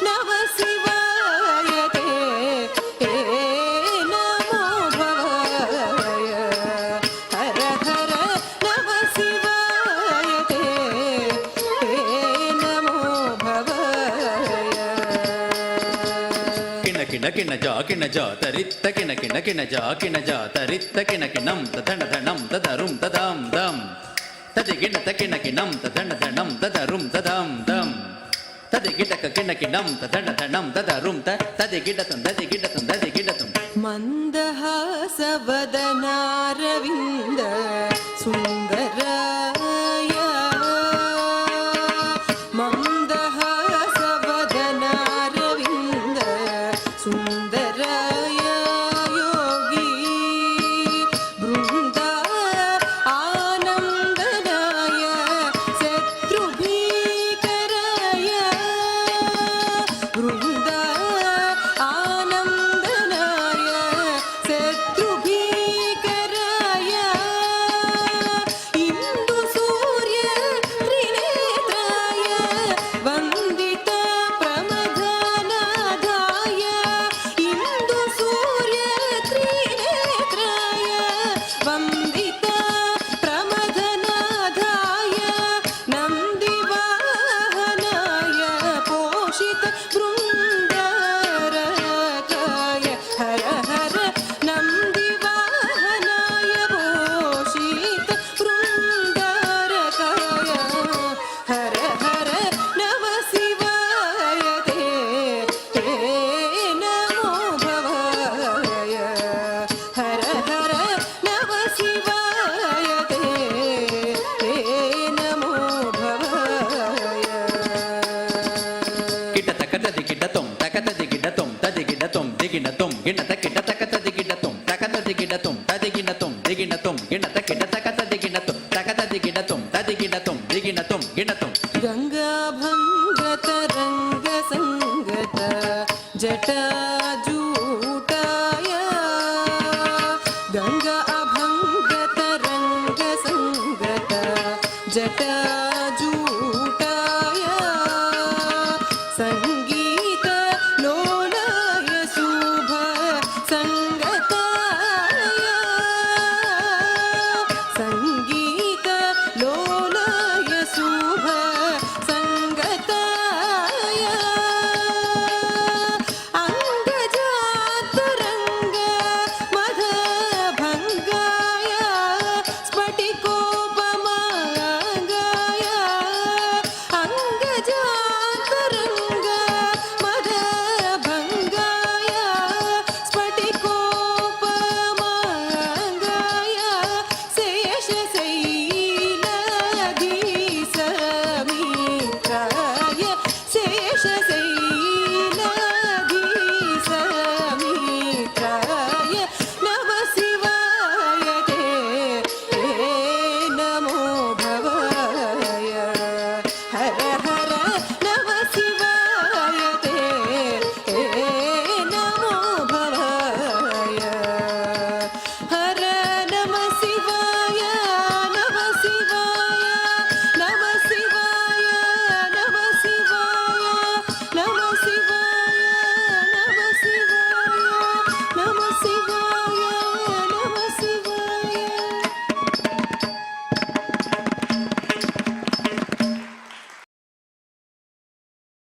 नव शिवाय ते नमो भवाय हर हर नव शिवाय ते नमो भवाय किण किण जा तरित्त किण किण किण जा तरित्त किण किणं तधण धणं तदरुं तदां दं तदिगिणत किण किणं तधण धणं तदरुं तदां दं तदिगिटक किण किणं तधण धणं तदरुं तदिगिडतं तदिगिडतं तदिगिडतं मन्दहासवदनारविन्द सुन्दराय मन्दहासवदनारविन्द सुन्दराय योगी बृन्दा आनन्दनाय शत्रुभीकराय बृन्दा आनन्दनाय शत्रुभीकराय इंदु सूर्य त्रिनेत्राय वन्दिता प्रमथनादाय इंदु सूर्य त्रिनेत्राय वन्दिता प्रमथनादाय नन्दिवाहनाय पोषित बृन्दारकाय हर हर नन्दिवाहनाय पोषित बृन्दारकाय हर हर नव शिवाय ते नमो भवाय हर हर नव शिवाय ते नमो भवाय किटतक तदिगिडतं तकतदिगिडतं तदिगिडतं दिगिणतं गिणत किटतक तदिगिडतं तकतदिगिडतं तदिगिणतं दिगिणतं गिणत किटतक तदिगिणतं तकतदिगिडतं तदिगिणतं दिगिणतं गिणतं गङ्गाभङ्गतरङ्गसङ्गत जटाजूटाय गङ्गा अभङ्गतरङ्गसङ्गत जटाजूटाय